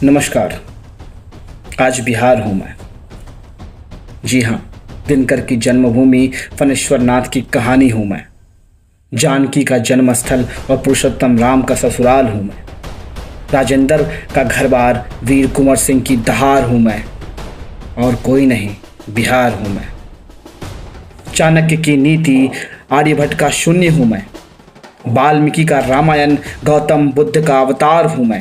नमस्कार। आज बिहार हूँ मैं। जी हाँ, दिनकर की जन्मभूमि फणेश्वर नाथ की कहानी हूँ मैं। जानकी का जन्मस्थल और पुरुषोत्तम राम का ससुराल हूँ मैं। राजेंद्र का घर बार वीर कुंवर सिंह की दहार हूँ मैं। और कोई नहीं, बिहार हूँ मैं। चाणक्य की नीति, आर्यभट्ट का शून्य हूँ मैं। वाल्मीकि का रामायण, गौतम बुद्ध का अवतार हूँ मैं।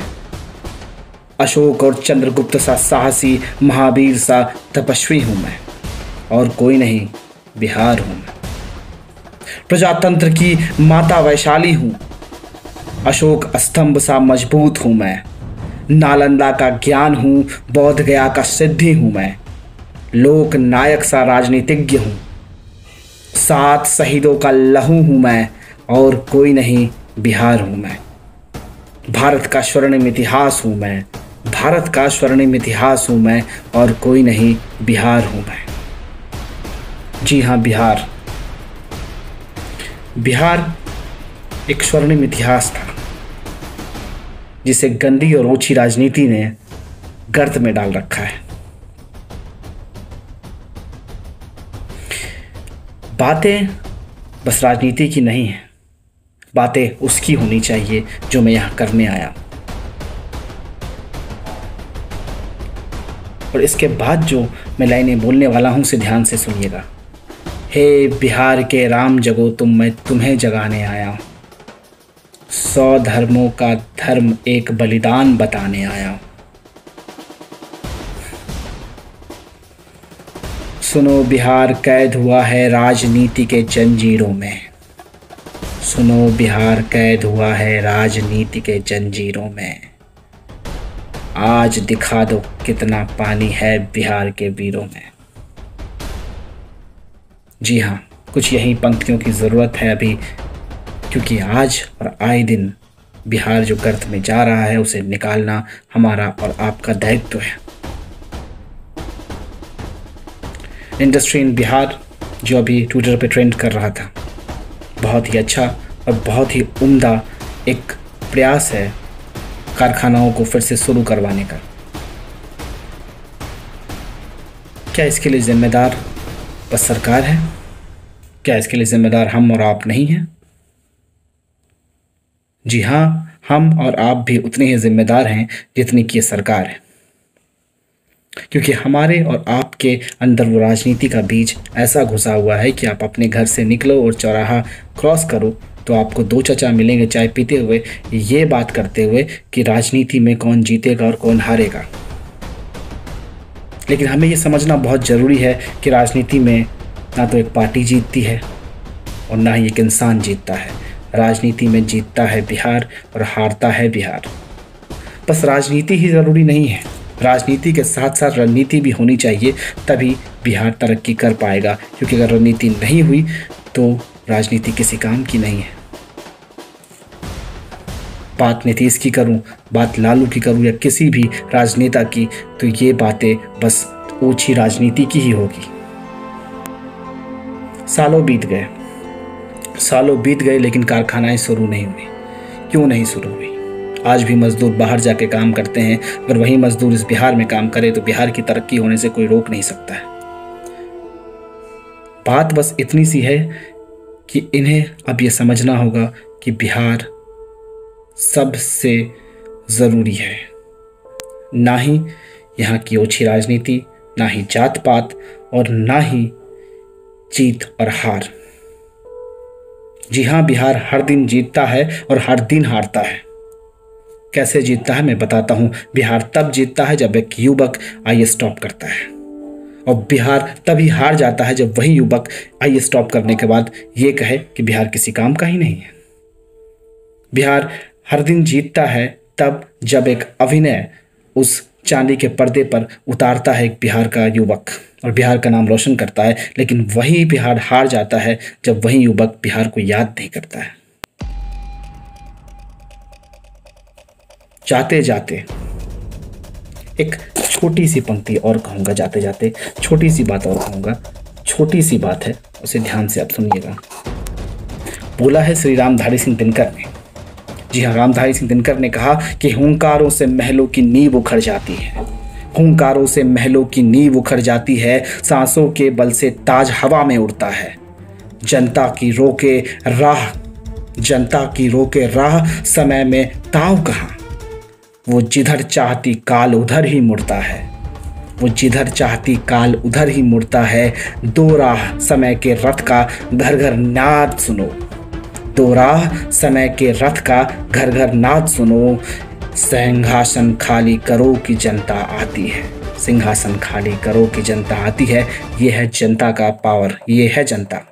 अशोक और चंद्रगुप्त सा साहसी, महावीर सा तपस्वी हूँ मैं। और कोई नहीं, बिहार हूँ मैं। प्रजातंत्र की माता वैशाली हूँ। अशोक स्तंभ सा मजबूत हूँ मैं। नालंदा का ज्ञान हूँ, बौद्ध गया का सिद्धि हूँ मैं। लोक नायक सा राजनीतिज्ञ हूँ। 7 शहीदों का लहू हूँ मैं। और कोई नहीं, बिहार हूँ मैं। भारत का स्वर्णिम इतिहास हूँ मैं। भारत का स्वर्णिम इतिहास हूँ मैं। और कोई नहीं, बिहार हूँ मैं। जी हाँ, बिहार। बिहार एक स्वर्णिम इतिहास था जिसे गंदी और ओछी राजनीति ने गर्त में डाल रखा है। बातें बस राजनीति की नहीं है, बातें उसकी होनी चाहिए जो मैं यहाँ करने आया। और इसके बाद जो मैं लाइनें बोलने वाला हूँ उसे ध्यान से सुनिएगा। हे बिहार के राम जगो तुम, मैं तुम्हें जगाने आया हूँ। 100 धर्मों का धर्म एक बलिदान बताने आया हूँ। सुनो बिहार कैद हुआ है राजनीति के जंजीरों में। सुनो बिहार कैद हुआ है राजनीति के जंजीरों में। आज दिखा दो कितना पानी है बिहार के वीरों में। जी हाँ, कुछ यही पंक्तियों की ज़रूरत है अभी, क्योंकि आज और आए दिन बिहार जो गर्त में जा रहा है उसे निकालना हमारा और आपका दायित्व है। इंडस्ट्री इन बिहार जो अभी ट्विटर पे ट्रेंड कर रहा था, बहुत ही अच्छा और बहुत ही उम्दा एक प्रयास है कारखानाओं को फिर से शुरू करवाने का। क्या इसके लिए जिम्मेदार बस सरकार है? क्या इसके लिए जिम्मेदार हम और आप नहीं हैं? जी हाँ, हम और आप भी उतने ही जिम्मेदार हैं जितनी कि सरकार है, क्योंकि हमारे और आपके अंदर वो राजनीति का बीज ऐसा घुसा हुआ है कि आप अपने घर से निकलो और चौराहा क्रॉस करो तो आपको 2 चचा मिलेंगे चाय पीते हुए, ये बात करते हुए कि राजनीति में कौन जीतेगा और कौन हारेगा। लेकिन हमें ये समझना बहुत ज़रूरी है कि राजनीति में ना तो एक पार्टी जीतती है और ना ही एक इंसान जीतता है। राजनीति में जीतता है बिहार और हारता है बिहार। बस राजनीति ही ज़रूरी नहीं है, राजनीति के साथ साथ रणनीति भी होनी चाहिए, तभी बिहार तरक्की कर पाएगा। क्योंकि अगर रणनीति नहीं हुई तो राजनीति किसी काम की नहीं है। बात नीतीश की करूं, बात लालू की करूं या किसी भी राजनेता की, तो ये बातें बस ओछी राजनीति की ही होगी। सालों बीत गए लेकिन कारखानाएं शुरू नहीं हुई। क्यों नहीं शुरू हुई? आज भी मजदूर बाहर जाके काम करते हैं। अगर वही मजदूर इस बिहार में काम करे तो बिहार की तरक्की होने से कोई रोक नहीं सकता है। बात बस इतनी सी है कि इन्हें अब ये समझना होगा कि बिहार सबसे ज़रूरी है, ना ही यहाँ की ओछी राजनीति, ना ही जात पात और ना ही जीत और हार। जी हाँ, बिहार हर दिन जीतता है और हर दिन हारता है। कैसे जीतता है मैं बताता हूँ। बिहार तब जीतता है जब एक युवक आईएएस टॉप करता है, और बिहार तभी हार जाता है जब वही युवक आईएएस टॉप करने के बाद ये कहे कि बिहार किसी काम का ही नहीं है। बिहार हर दिन जीतता है तब जब एक अभिनय उस चांदी के पर्दे पर उतारता है एक बिहार का युवक और बिहार का नाम रोशन करता है। लेकिन वही बिहार हार जाता है जब वही युवक बिहार को याद नहीं करता है। जाते जाते एक छोटी सी पंक्ति और कहूँगा, जाते जाते छोटी सी बात और कहूँगा। छोटी सी बात है, उसे ध्यान से आप सुनिएगा। बोला है श्री रामधारी सिंह दिनकर ने, जी हाँ, रामधारी सिंह दिनकर ने कहा कि हुंकारों से महलों की नींव उखड़ जाती है, हुंकारों से महलों की नींव उखड़ जाती है, सांसों के बल से ताज हवा में उड़ता है। जनता की रोके राह, जनता की रोके राह, समय में ताव कहाँ। वो जिधर चाहती काल उधर ही मुड़ता है, वो जिधर चाहती काल उधर ही मुड़ता है। दो राह समय के रथ का घर घर नाद सुनो, दो राह समय के रथ का घर घर नाद सुनो। सिंहासन खाली करो कि जनता आती है, सिंहासन खाली करो कि जनता आती है। ये है जनता का पावर, ये है जनता।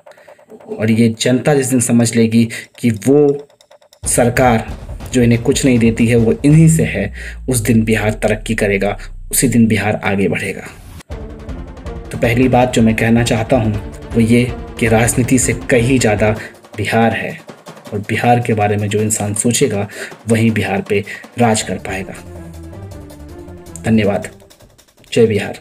और ये जनता जिस दिन समझ लेगी कि वो सरकार जो इन्हें कुछ नहीं देती है वो इन्हीं से है, उस दिन बिहार तरक्की करेगा, उसी दिन बिहार आगे बढ़ेगा। तो पहली बात जो मैं कहना चाहता हूँ वो ये कि राजनीति से कहीं ज़्यादा बिहार है, और बिहार के बारे में जो इंसान सोचेगा वही बिहार पे राज कर पाएगा। धन्यवाद। जय बिहार।